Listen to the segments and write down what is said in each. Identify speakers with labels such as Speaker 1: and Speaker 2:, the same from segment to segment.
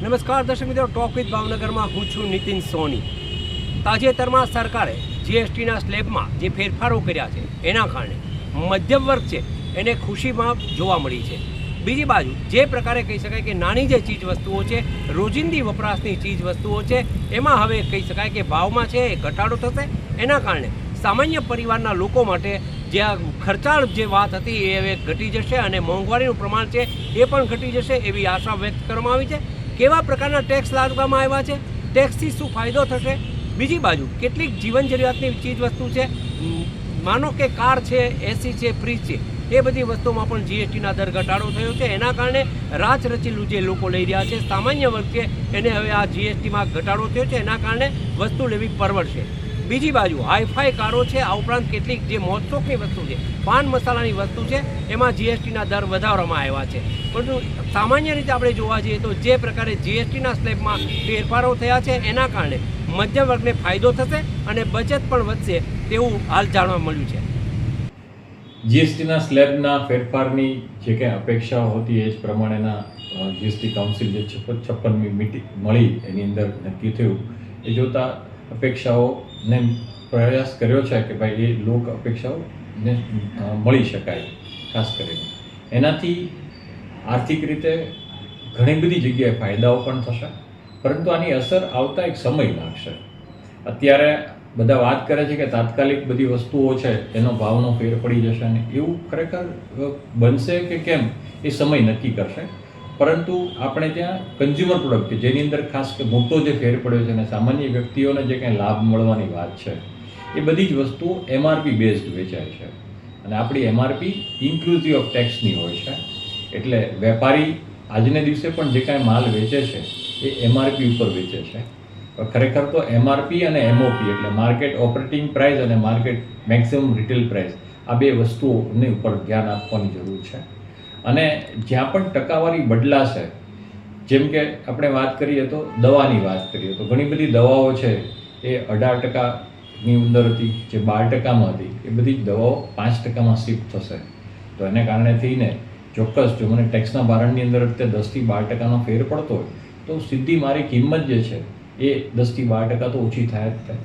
Speaker 1: નમસ્કાર દર્શક મિત્રો, ટોક વિથ ભાવનગરમાં હું છું નીતિન સોની. તાજેતરમાં સરકારે જીએસટીના સ્લેબમાં જે ફેરફારો કર્યા છે એના કારણે મધ્યમ વર્ગ છે એને ખુશીમાં જોવા મળી છે. બીજી બાજુ જે પ્રકારે કહી શકાય કે નાની જે ચીજ વસ્તુઓ છે, રોજિંદી વપરાશની ચીજ વસ્તુઓ છે, એમાં હવે કહી શકાય કે ભાવમાં છે એ ઘટાડો થશે. એના કારણે સામાન્ય પરિવારના લોકો માટે જે આ ખર્ચાળ જે વાત હતી એ હવે ઘટી જશે અને મોંઘવારીનું પ્રમાણ છે એ પણ ઘટી જશે એવી આશા વ્યક્ત કરવામાં આવી છે. કેવા પ્રકારના ટેક્સ લાદવામાં આવ્યા છે, ટેક્સથી શું ફાયદો થશે, બીજી બાજુ કેટલીક જીવન જરૂરિયાતની ચીજ વસ્તુ છે, માનો કે કાર છે, એસી છે, ફ્રીજ છે, એ બધી વસ્તુમાં પણ જીએસટીના દર ઘટાડો થયો છે. એના કારણે રાચરચીલું જે લોકો લઈ રહ્યા છે, સામાન્ય વર્ગ છે, એને હવે આ જીએસટીમાં ઘટાડો થયો છે. એના કારણે વસ્તુ લેવી પરવડશે. બીજી બાજુ હાઈફાઈ કારો છે, આ ઉપરાંત કેટલીક જે મોજશોખની વસ્તુ છે, પાન મસાલાની વસ્તુ છે, એમાં જીએસટીના દર વધારવામાં આવ્યા છે. પરંતુ સામાન્ય રીતે આપણે જોવા જઈએ તો જે પ્રકારે જીએસટીના સ્લેબમાં ફેરફારો થયા છે એના કારણે મધ્યમ વર્ગને ફાયદો થશે અને બચત પણ વધશે તેવું હાલ જાણવા મળ્યું છે.
Speaker 2: જીએસટીના સ્લેબના ફેરફારની જે કંઈ અપેક્ષાઓ હતી એ જ પ્રમાણેના જીએસટી કાઉન્સિલ જે 56મી મીટિંગ મળી એની અંદર નક્કી થયું. એ જોતાં અપેક્ષાઓને પ્રયાસ કર્યો છે કે ભાઈ એ લોક અપેક્ષાઓને મળી શકાય. ખાસ કરીને એનાથી આર્થિક રીતે ઘણી બધી જગ્યાએ ફાયદાઓ પણ થશે, પરંતુ આની અસર આવતા એક સમય લાગશે. અત્યારે બધા વાત કરે છે કે તાત્કાલિક બધી વસ્તુઓ છે એનો ભાવનો ફેર પડી જશે, અને એવું ખરેખર બનશે કે કેમ એ સમય નક્કી કરશે. પરંતુ આપણે ત્યાં કન્ઝ્યુમર પ્રોડક્ટ કે જેની અંદર ખાસ કે મોટો જે ફેર પડ્યો છે અને સામાન્ય વ્યક્તિઓને જે કંઈ લાભ મળવાની વાત છે એ બધી જ વસ્તુઓ એમઆરપી બેઝડ વેચાય છે. અને આપણી એમઆરપી ઇન્ક્લુઝિવ ઓફ ટેક્સની હોય છે. એટલે વેપારી આજને દિવસે પણ જે કાંઈ માલ વેચે છે એ એમઆરપી ઉપર વેચે છે. ખરેખર તો એમઆરપી અને એમઓપી એટલે માર્કેટ ઓપરેટિંગ પ્રાઇસ અને માર્કેટ મેક્સિમમ રિટેલ પ્રાઇસ, આ બે વસ્તુઓની ઉપર ધ્યાન આપવાની જરૂર છે. અને જ્યાં પણ ટકાવારી બદલાશે, જેમ કે આપણે વાત કરીએ તો દવાની વાત કરીએ તો ઘણી બધી દવાઓ છે એ 18%ની અંદર હતી, જે 12%માં હતી, એ બધી જ દવાઓ 5%માં શિફ્ટ થશે. તો એને કારણે થઈને ચોક્કસ જો મને ટેક્સના ભારણની અંદર 10થી 12%નો ફેર પડતો હોય તો સીધી મારી કિંમત જે છે એ 10થી 12% તો ઓછી થાય જ થાય.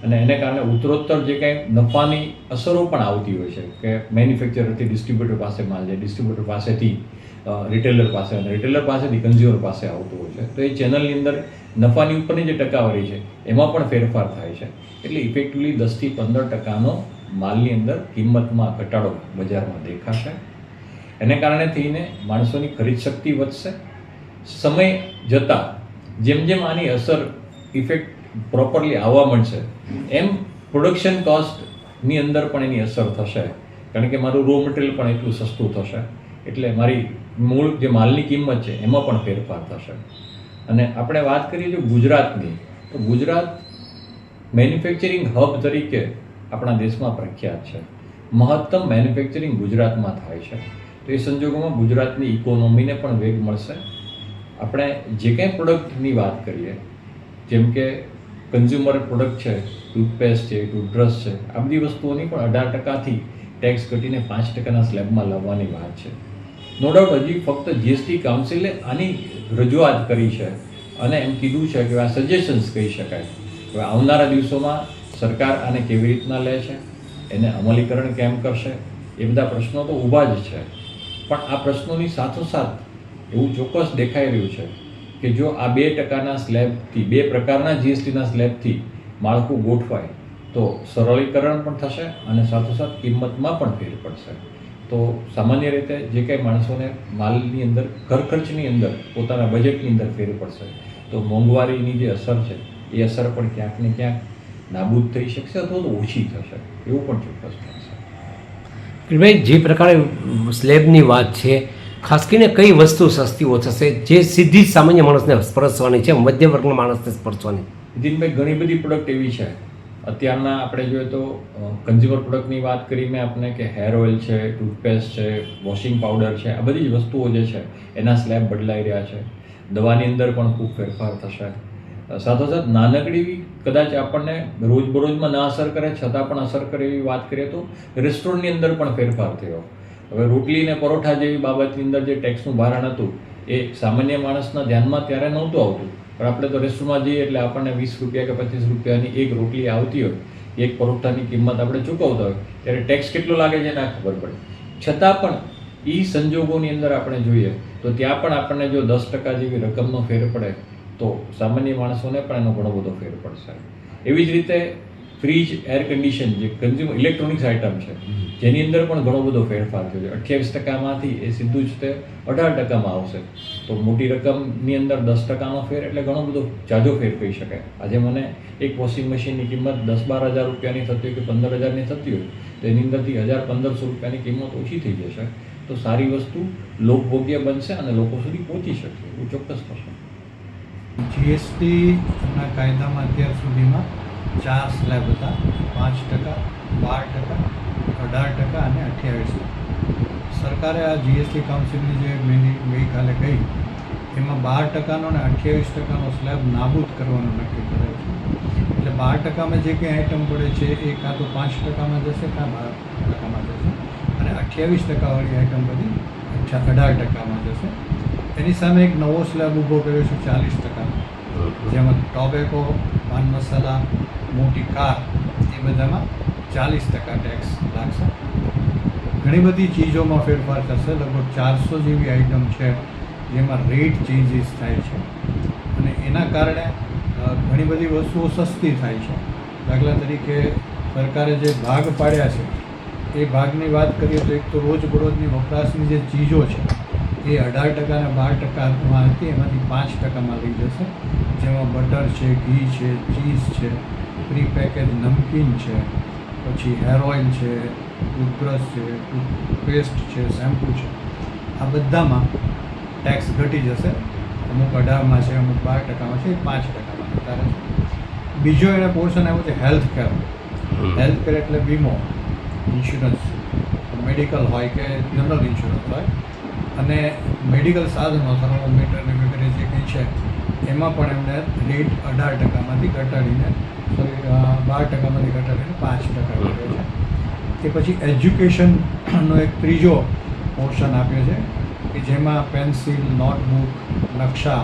Speaker 2: અને એને કારણે ઉત્તરોત્તર જે કાંઈ નફાની અસરો પણ આવતી હોય છે કે મેન્યુફેક્ચરથી ડિસ્ટ્રીબ્યુટર પાસે માલ જાય, ડિસ્ટ્રીબ્યુટર પાસેથી રિટેલર પાસે, અને રિટેલર પાસેથી કન્ઝ્યુમર પાસે આવતું હોય છે. તો એ ચેનલની અંદર નફાની ઉપરની જે ટકાવારી છે એમાં પણ ફેરફાર થાય છે. એટલે ઇફેક્ટિવલી 10થી 15%નો માલની અંદર કિંમતમાં ઘટાડો બજારમાં દેખાશે. એને કારણે થઈને માણસોની ખરીદ શક્તિ વધશે. સમય જતાં જેમ જેમ આની અસર ઇફેક્ટ પ્રોપરલી આવવા મળશે એમ પ્રોડક્શન કોસ્ટની અંદર પણ એની અસર થશે, કારણ કે મારું રો મટીરિયલ પણ એટલું સસ્તું થશે. એટલે મારી મૂળ જે માલની કિંમત છે એમાં પણ ફેરફાર થશે. અને આપણે વાત કરીએ જો ગુજરાતની, તો ગુજરાત મેન્યુફેક્ચરિંગ હબ તરીકે આપણા દેશમાં પ્રખ્યાત છે. મહત્તમ મેન્યુફેક્ચરિંગ ગુજરાતમાં થાય છે. તો એ સંજોગોમાં ગુજરાતની ઇકોનોમીને પણ વેગ મળશે. આપણે જે કંઈ પ્રોડક્ટની વાત કરીએ, જેમ કે કન્ઝ્યુમર પ્રોડક્ટ છે, ટૂથપેસ્ટ છે, ટૂથબ્રશ છે, આ બધી વસ્તુઓની પણ 18%થી ટેક્સ ઘટીને 5%ના સ્લેબમાં લાવવાની વાત છે. નો ડાઉટ હજી ફક્ત જીએસટી કાઉન્સિલે આની રજૂઆત કરી છે અને એમ કીધું છે કે આ સજેશન્સ કહી શકાય. હવે આવનારા દિવસોમાં સરકાર આને કેવી રીતના લે છે, એને અમલીકરણ કેમ કરશે, એ બધા પ્રશ્નો તો ઊભા જ છે. પણ આ પ્રશ્નોની સાથોસાથ એવું ચોક્કસ દેખાઈ રહ્યું છે કે જો આ 2%ના સ્લેબથી, 2 પ્રકારના જીએસટીના સ્લેબથી માળખું ગોઠવાય તો સરળીકરણ પણ થશે અને સાથોસાથ કિંમતમાં પણ ફેર પડશે. તો સામાન્ય રીતે જે કંઈ માણસોને માલની અંદર, ઘર ખર્ચની અંદર, પોતાના બજેટની અંદર ફેર પડશે, તો મોંઘવારીની જે અસર છે એ અસર પણ ક્યાંક ને ક્યાંક નાબૂદ થઈ શકશે અથવા તો ઓછી થશે, એવું પણ ચોક્કસ થશે.
Speaker 1: ભાઈ, જે પ્રકારે સ્લેબની વાત છે, ખાસ કરીને કઈ વસ્તુ સસ્તીઓ થશે જે સીધી સામાન્ય માણસને સ્પર્શવાની છે, મધ્યમ વર્ગના માણસને સ્પર્શવાની?
Speaker 2: નીતિનભાઈ, ઘણી બધી પ્રોડક્ટ એવી છે અત્યારના. આપણે જોઈએ તો કન્ઝ્યુમર પ્રોડક્ટની વાત કરી મેં આપને કે હેર ઓઇલ છે, ટૂથપેસ્ટ છે, વોશિંગ પાવડર છે, આ બધી જ વસ્તુઓ જે છે એના સ્લેબ બદલાઈ રહ્યા છે. દવાની અંદર પણ ખૂબ ફેરફાર થશે. સાથોસાથ નાનકડી કદાચ આપણને રોજબરોજમાં ના અસર કરે છતાં પણ અસર કરે એવી વાત કરીએ તો રેસ્ટોરન્ટની અંદર પણ ફેરફાર થયો. હવે રોટલી અને પરોઠા જેવી બાબતની અંદર જે ટેક્સનું ભારણ હતું એ સામાન્ય માણસના ધ્યાનમાં ત્યારે નહોતું આવતું. પણ આપણે તો રેસ્ટોરન્ટમાં જઈએ એટલે આપણને 20 રૂપિયા કે 25 રૂપિયાની એક રોટલી આવતી હોય, એક પરોઠાની કિંમત આપણે ચૂકવતા હોય, ત્યારે ટેક્સ કેટલો લાગે છે ના ખબર પડે. છતાં પણ એ સંજોગોની અંદર આપણે જોઈએ તો ત્યાં પણ આપણને જો 10% જેવી રકમનો ફેર પડે તો સામાન્ય માણસોને પણ એનો ઘણો બધો ફેર પડશે. એવી જ રીતે ફ્રીજ, એર કન્ડિશન જે કન્ઝ્યુમર ઇલેક્ટ્રોનિક્સ આઇટમ છે જેની અંદર પણ ઘણો બધો ફેરફાર થયો છે. 28%માંથી એ સીધું જ તે 18%માં આવશે. તો મોટી રકમની અંદર 10%નો ફેર એટલે ઘણો બધો જાજો ફેર કહી શકાય. આજે મને એક વોશિંગ મશીનની કિંમત 10-12 હજાર રૂપિયાની થતી હોય કે 15 હજારની થતી હોય તો એની અંદરથી 1,000-1,500 રૂપિયાની કિંમત ઓછી થઈ જશે. તો સારી વસ્તુ લોકભોગ્ય બનશે અને લોકો સુધી પહોંચી શકશે, એવું ચોક્કસ થશે.
Speaker 3: જીએસટીના કાયદામાં અત્યાર સુધીમાં 4 સ્લેબ હતા: 5%, 12%, 18% અને 28%. સરકારે આ જીએસટી કાઉન્સિલની જે ગઈકાલે ગઈ એમાં 12%નો અને 28%નો સ્લેબ નાબૂદ કરવાનું નક્કી કરેલ છે. એટલે 12%માં જે કંઈ આઇટમ પડે છે એ કાં તો 5%માં જશે કાં 12%માં જશે, અને 28% વાળી આઇટમ બધી 18%માં જશે. એની સામે એક નવો સ્લેબ ઊભો કર્યો છે 40%, જેમાં ટોબેકો, પાન મસાલા, મોટી કાર એ બધામાં 40% ટેક્સ લાગશે. ઘણી બધી ચીજોમાં ફેરફાર થશે. લગભગ 400 જેવી આઇટમ છે જેમાં રેટ ચેન્જીસ થાય છે અને એના કારણે ઘણી બધી વસ્તુઓ સસ્તી થાય છે. દાખલા તરીકે સરકારે જે ભાગ પાડ્યા છે એ ભાગની વાત કરીએ તો એક તો રોજબરોજની વપરાશની જે ચીજો છે એ 18% અને 12%માં હતી, એમાંથી 5%માં લઈ જશે. જેમાં બટર છે, ઘી છે, ચીઝ છે, પ્રી પેકેજ નમકીન છે, પછી હેર ઓઇલ છે, ટૂથબ્રશ છે, ટૂથપેસ્ટ છે, શેમ્પૂ છે, આ બધામાં ટેક્સ ઘટી જશે. અમુક 18માં છે, અમુક 12%માં છે, 5%માં જતા રહેશે. બીજો એને પોર્શન આવ્યો છે હેલ્થ કેર. હેલ્થ કેર એટલે વીમો, ઇન્સ્યોરન્સ, મેડિકલ હોય કે જનરલ ઇન્સ્યોરન્સ હોય, અને મેડિકલ સાધનો, થર્મોમીટર ને વગેરે જે કંઈ છે એમાં પણ એમને રેટ 18%માંથી ઘટાડીને 12%માંથી ઘટાડીને 5% કર્યો છે. એ પછી એજ્યુકેશનનો એક ત્રીજો પોર્શન આપ્યો છે કે જેમાં પેન્સિલ, નોટબુક, નકશા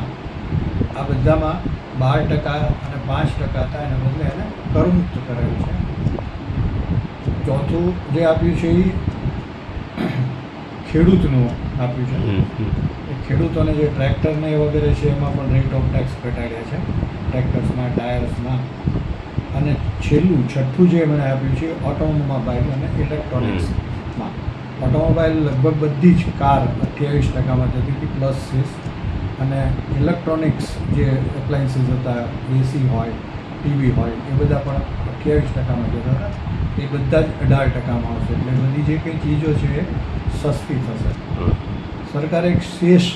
Speaker 3: આ બધામાં 12% અને 5% હતા, એના બદલે એને કરમુક્ત કરેલું છે. ચોથું જે આપ્યું છે એ ખેડૂતનું આપ્યું છે. એ ખેડૂતોને જે ટ્રેક્ટરને એ વગેરે છે એમાં પણ રેટ ઓફ ટેક્સ ઘટાડ્યા છે, ટ્રેક્ટર્સમાં, ટાયર્સમાં. અને છઠ્ઠું જે એમણે આપ્યું છે ઓટોમોબાઈલ અને ઇલેક્ટ્રોનિક્સમાં. ઓટોમોબાઈલ લગભગ બધી જ કાર 28%માં જતી હતી પ્લસ સીસ, અને ઇલેક્ટ્રોનિક્સ જે એપ્લાયન્સીસ હતા, એસી હોય, ટીવી હોય, એ બધા પણ 28%માં જતા હતા. એ બધા જ 18%માં આવશે. એટલે બધી જે કંઈ ચીજો છે એ સસ્તી થશે. સરકારે એક શેષ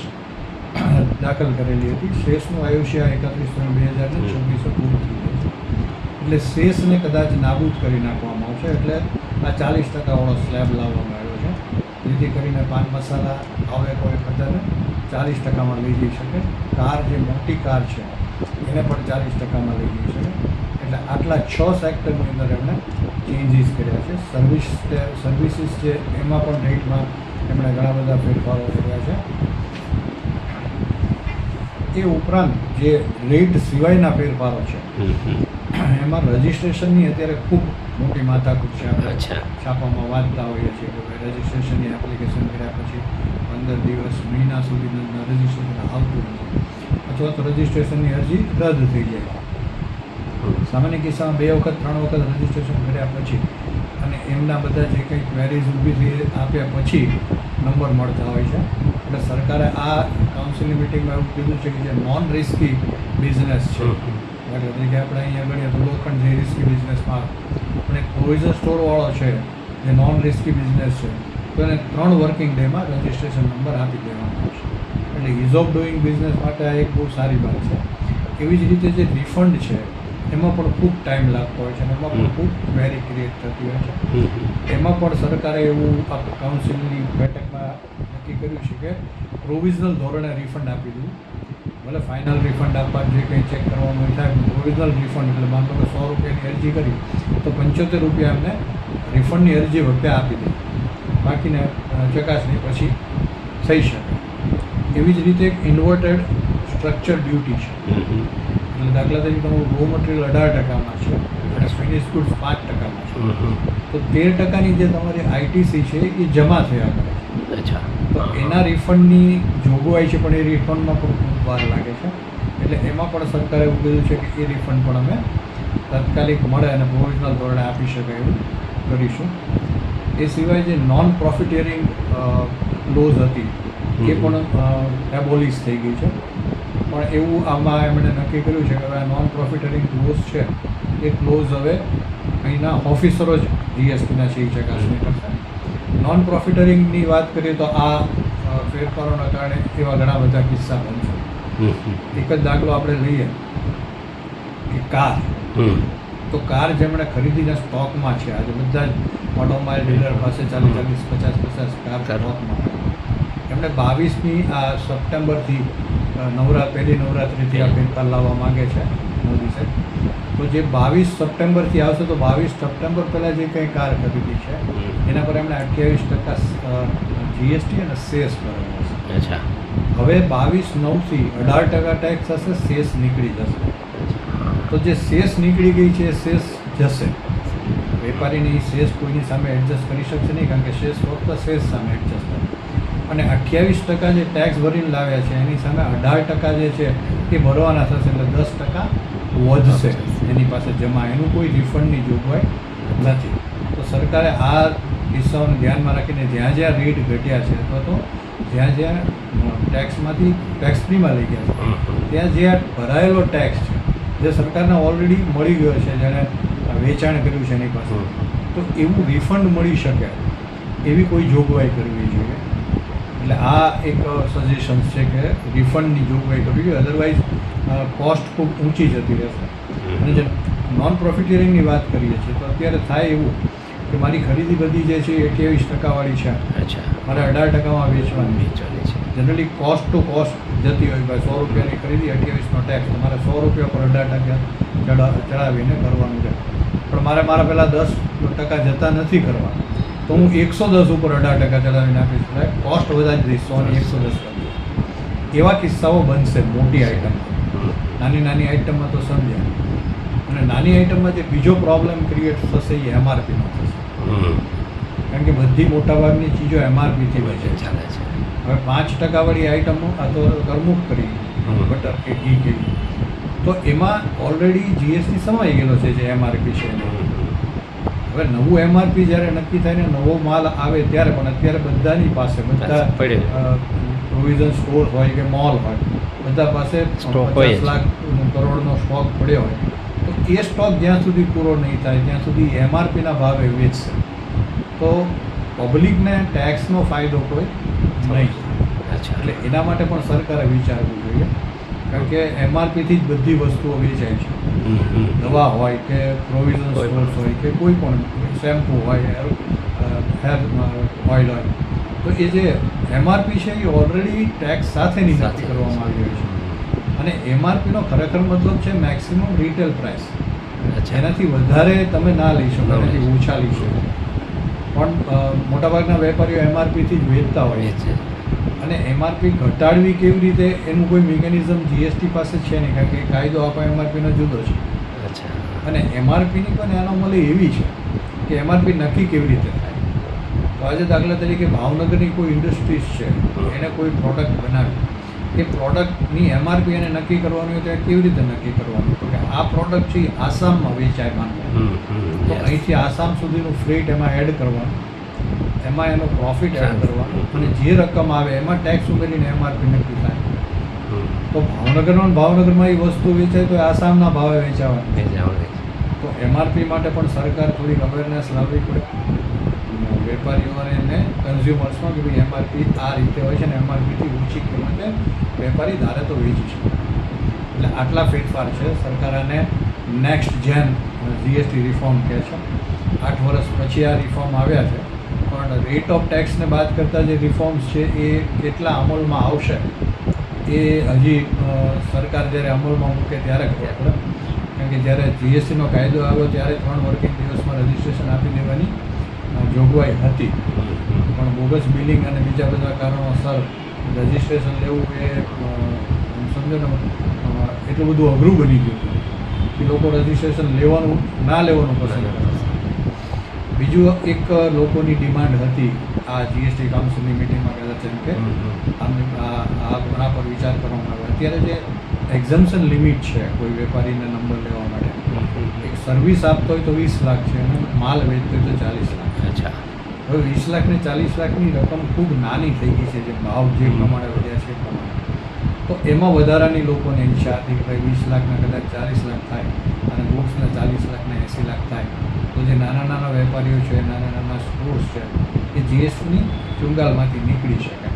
Speaker 3: દાખલ કરેલી હતી. શેષનું આયુષ્ય 31/3/2026 પૂરું થઈ જાય છે. એટલે શેષને કદાચ નાબૂદ કરી નાખવામાં આવશે. એટલે આ 40%વાળો સ્લેબ લાવવામાં આવ્યો છે, જેથી કરીને પાન મસાલા આવે કોઈ બધાને 40%માં લઈ જઈ શકે. કાર જે મોટી કાર છે એને પણ 40%માં લઈ જઈ શકે. એટલે આટલા 6 સેક્ટરની અંદર એમણે ચેન્જીસ કર્યા છે. સર્વિસીસ છે એમાં પણ રેટમાં એમણે ઘણા બધા ફેરફારો કર્યા છે. એ ઉપરાંત જે રેટ સિવાયના ફેરફારો છે એમાં રજિસ્ટ્રેશનની અત્યારે ખૂબ મોટી માથાકૂટ છે. આપણે છાપામાં વાંચતા હોઈએ છીએ કે ભાઈ રજિસ્ટ્રેશનની એપ્લિકેશન કર્યા પછી 15 દિવસ, મહિના સુધી રજિસ્ટ્રેશન આવતું નથી, અથવા તો રજિસ્ટ્રેશનની અરજી રદ થઈ જાય. સામાન્ય કિસ્સામાં 2 વખત 3 વખત રજિસ્ટ્રેશન કર્યા પછી અને એમના બધા જે કંઈ ક્વેરીઝ ઊભી થઈ આપ્યા પછી નંબર મળતા હોય છે. એટલે સરકારે આ કાઉન્સિલની મિટિંગમાં એવું કીધું છે કે જે નોન રિસ્કી બિઝનેસ છે, એટલે તરીકે આપણે અહીંયા ગણીએ તો લોખંડ જે રિસ્કી બિઝનેસમાં, પણ એક પ્રોવિઝન સ્ટોરવાળો છે જે નોન રિસ્કી બિઝનેસ છે, તો એને 3 વર્કિંગ ડેમાં રજિસ્ટ્રેશન નંબર આપી દેવામાં આવશે. એટલે ઇઝ ઓફ ડુઈંગ બિઝનેસ માટે આ એક બહુ સારી વાત છે. એવી જ રીતે જે રિફંડ છે એમાં પણ ખૂબ ટાઈમ લાગતો હોય છે અને એમાં પણ ખૂબ ક્વેરી ક્રિએટ થતી હોય છે. એમાં પણ સરકારે એવું આ કાઉન્સિલની બેઠકમાં નક્કી કર્યું છે કે પ્રોવિઝનલ ધોરણે રિફંડ આપી દીધું. ભલે ફાઇનલ રિફંડ આપવા જે કંઈ ચેક કરવાનું થાય, પ્રોવિઝનલ રિફંડ એટલે માનો કે 100 રૂપિયાની અરજી કરી તો 75 રૂપિયા એમને રિફંડની અરજી વખતે આપી દે, બાકીને ચકાસણી પછી થઈ શકે. એવી જ રીતે એક ઇન્વર્ટેડ સ્ટ્રક્ચર ડ્યુટી છે. એટલે દાખલા તરીકે તમારું રો મટીરિયલ 18% છે અને ફિનિશ ગુડ્સ 5% છે, તો 13% જે તમારી આઈટીસી છે એ જમા થયા કરે છે.
Speaker 1: અચ્છા.
Speaker 3: તો એના રિફંડની જોગવાઈ છે, પણ એ રિફંડમાં પણ ખૂબ વાર લાગે છે. એટલે એમાં પણ સરકારે એવું કીધું છે કે એ રિફંડ પણ અમે તાત્કાલિક મળે અને પ્રોવિઝનલ ધોરણે આપી શકાય એવું કરીશું. એ સિવાય જે નોન પ્રોફિટેરિંગ ક્લોઝ હતી એ પણ એબોલિશ થઈ ગઈ છે. પણ એવું આમાં એમણે નક્કી કર્યું છે કે હવે આ નોન પ્રોફિટેરિંગ ક્લોઝ છે એ ક્લોઝ હવે અહીંના ઓફિસરો જ જીએસટીના છે એ ચકાસણી કરશે. નોન પ્રોફિટેરિંગની વાત કરીએ તો આ ફેરફારોના કારણે એવા ઘણા બધા કિસ્સા બનશે. એક જ દાખલો આપણે લઈએ કે કાર, તો કાર જેમણે ખરીદીના સ્ટોકમાં છે, આજે બધા જ ઓટોમોબાઈલ ડીલર પાસે 40-50 કાર સ્ટોકમાં, એમણે 22મી આ સપ્ટેમ્બરથી પહેલી નવરાત્રિથી આ ફેરફાર લાવવા માગે છે મોદી સાહેબ. તો જે 22 સપ્ટેમ્બરથી આવશે તો 22 સપ્ટેમ્બર પહેલાં જે કંઈ કાર ખરીદી છે એના પર એમણે 28% જીએસટી અને સેસ ભરવાનો છે.
Speaker 1: અચ્છા.
Speaker 3: હવે 22/9થી 18% ટેક્સ હશે, સેસ નીકળી જશે. તો જે સેસ નીકળી ગઈ છે એ સેસ જશે. વેપારીની સેસ કોઈની સામે એડજસ્ટ કરી શકશે નહીં, કારણ કે સેસ ફક્ત સેસ સામે એડજસ્ટ થાય. અને 28% જે ટેક્સ ભરીને લાવ્યા છે એની સામે 18% જે છે એ ભરવાના થશે, એટલે 10% વધશે એની પાસે જમા. એનું કોઈ રિફંડની જોગવાઈ નથી. તો સરકારે આ કિસ્સાઓને ધ્યાનમાં રાખીને જ્યાં જ્યાં રેટ ઘટ્યા છે અથવા તો જ્યાં જ્યાં ટેક્સમાંથી ટેક્સ ફ્રીમાં લઈ ગયા છે ત્યાં જ્યાં ભરાયેલો ટેક્સ છે જે સરકારને ઓલરેડી મળી ગયો છે, જેણે વેચાણ કર્યું છે એની પાસે, તો એવું રિફંડ મળી શકે એવી કોઈ જોગવાઈ કરવી જોઈએ. એટલે આ એક સજેશન છે કે રિફંડની જોગવાઈ કરવી જોઈએ, અદરવાઇઝ કોસ્ટ ખૂબ ઊંચી જતી રહેશે. અને જે નોન પ્રોફિટેરિંગની વાત કરીએ છીએ તો અત્યારે થાય એવું કે મારી ખરીદી બધી જે છે 28% વાળી છે,
Speaker 1: અચ્છા.
Speaker 3: મારે 18%માં વેચવાની.
Speaker 1: વેચવાની છે.
Speaker 3: જનરલી કોસ્ટ ટુ કોસ્ટ જતી હોય, ભાઈ 100 રૂપિયાની ખરીદી 28નો ટેક્સ, તમારે 100 રૂપિયા પર 18% ચડાવીને કરવાનું છે. પણ મારે મારા પહેલાં 10% જતા નથી કરવા, તો હું 110 ઉપર 18% ચડાવીને આપીશ, એટલે કોસ્ટ વધારી દઈશ 100 ને 110 કરી. એવા કિસ્સાઓ બનશે મોટી આઇટમમાં. નાની નાની આઇટમમાં તો સમજાય. અને નાની આઇટમમાં જે બીજો પ્રોબ્લેમ ક્રિએટ થશે એ એમઆરપીનો થશે, કારણ કે બધી મોટાભાગની ચીજો એમઆરપીથી બચે
Speaker 1: ચાલે છે.
Speaker 3: હવે 5% વાળી આઇટમો આ તો કરમુખ કરી બટર કે ઘી કેવી, તો એમાં ઓલરેડી જીએસટી સમાઈ ગયેલો છે જે એમઆરપી છે એનો. હવે નવું એમઆરપી જ્યારે નક્કી થાય ને નવો માલ આવે ત્યારે, પણ અત્યારે બધાની પાસે બધા પ્રોવિઝન સ્ટોર હોય કે મોલ હોય, બધા પાસે
Speaker 1: સ્ટોક હોય
Speaker 3: 50 લાખ કરોડનો સ્ટોક પડ્યો હોય, તો એ સ્ટોક જ્યાં સુધી પૂરો નહીં થાય ત્યાં સુધી એમઆરપીના ભાવે વેચશે. તો પબ્લિકને ટેક્સનો ફાયદો કોઈ નહીં.
Speaker 1: અચ્છા.
Speaker 3: એટલે એના માટે પણ સરકારે વિચારવું જોઈએ, કારણ કે એમઆરપીથી જ બધી વસ્તુઓ વેચાય છે. દવા હોય કે પ્રોવિઝન સ્ટોર્સ હોય કે કોઈ પણ શેમ્પૂ હોય, હેર ઓઇલ હોય, તો એ જે એમઆરપી છે એ ઓલરેડી ટેક્સ સાથેની નક્કી કરવામાં આવી હોય છે. અને એમઆરપીનો ખરેખર મતલબ છે મેક્સિમમ રિટેલ પ્રાઇસ. એનાથી વધારે તમે ના લઈ શકો, એનાથી ઓછા લઈ શકો. પણ મોટાભાગના વેપારીઓ એમઆરપીથી જ વેચતા હોય છે. અને એમઆરપી ઘટાડવી કેવી રીતે એનું કોઈ મિકેનિઝમ જીએસટી પાસે છે નહીં, કારણ કે કાયદો આપો એમઆરપીનો જુદો છે.
Speaker 1: અચ્છા.
Speaker 3: અને એમઆરપીની પણ એનોમલી એવી છે કે એમઆરપી નક્કી કેવી રીતે થાય. તો આજે દાખલા તરીકે ભાવનગરની કોઈ ઇન્ડસ્ટ્રીઝ છે, એને કોઈ પ્રોડક્ટ બનાવી, એ પ્રોડક્ટની એમઆરપી એને નક્કી કરવાની હોય તો કેવી રીતે નક્કી કરવાનું? તો કે આ પ્રોડક્ટ છે એ આસામમાં વેચાય માનવું, તો અહીંથી આસામ સુધીનું ફ્રેટ એમાં એડ કરવાનું, એમાં એનો પ્રોફિટ એડ કરવાનો, અને જે રકમ આવે એમાં ટેક્સ ઉમેરીને એમઆરપી નક્કી થાય. તો ભાવનગરમાં એ વસ્તુ વેચાય તો આસામના ભાવે વેચાવાની. તો એમઆરપી માટે પણ સરકાર થોડીક અવેરનેસ લાવવી પડે વેપારીઓને ને કન્ઝ્યુમર્સમાં, કે ભાઈ એમઆરપી આ રીતે હોય છે ને એમઆરપીથી ઓછી કિંમતે વેપારી ધારે તો વેચી શકે. એટલે આટલા ફેરફાર છે. સરકાર આને નેક્સ્ટ જેન જીએસટી રિફોર્મ કહે છે. 8 વર્ષ પછી આ રિફોર્મ આવ્યા છે, પણ રેટ ઓફ ટેક્સને બાદ કરતાં જે રિફોર્મ્સ છે એ કેટલા અમલમાં આવશે એ હજી સરકાર જ્યારે અમલમાં મૂકે ત્યારે ખબર પડે. કારણ કે જ્યારે જીએસટીનો કાયદો આવ્યો ત્યારે 3 વર્કિંગ દિવસમાં રજિસ્ટ્રેશન આપી દેવાની જોગવાઈ હતી, પણ બોગસ બિલિંગ અને બીજા બધા કારણોસર રજિસ્ટ્રેશન લેવું એ સમજો ને એટલું બધું અઘરું બની ગયું હતું કે લોકો રજિસ્ટ્રેશન લેવાનું ના લેવાનું પસંદ કરતા. બીજું એક લોકોની ડિમાન્ડ હતી આ જીએસટી કાઉન્સિલની મિટિંગમાં કદાચ એમ કે આના પર વિચાર કરવામાં આવે. અત્યારે જે એક્ઝમ્પશન લિમિટ છે કોઈ વેપારીને નંબર લેવા માટે, એક સર્વિસ આપતો હોય તો 20 લાખ છે અને માલ વેચતો હોય તો 40 લાખ.
Speaker 1: અચ્છા.
Speaker 3: હવે 20 લાખ ને 40 લાખની રકમ ખૂબ નાની થઈ ગઈ છે, જે ભાવ જે પ્રમાણે વધ્યા છે એ પ્રમાણે. તો એમાં વધારાની લોકોને ઈચ્છા હતી કે ભાઈ 20 લાખના કદાચ 40 લાખ થાય અને ગુડ્સના 40 લાખના 80 લાખ થાય તો જે નાના નાના વેપારીઓ છે, નાના નાના સ્ટોર્સ છે, એ જીએસટીની ચુંગાલમાંથી નીકળી શકે.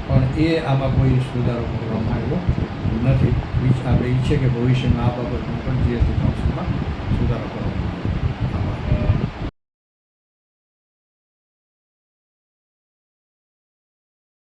Speaker 3: પણ એ આમાં કોઈ સુધારો કરવામાં આવ્યો નથી. આપણે ઈચ્છે કે ભવિષ્યમાં આ બાબતમાં પણ જીએસટી કાઉન્સિલમાં સુધારો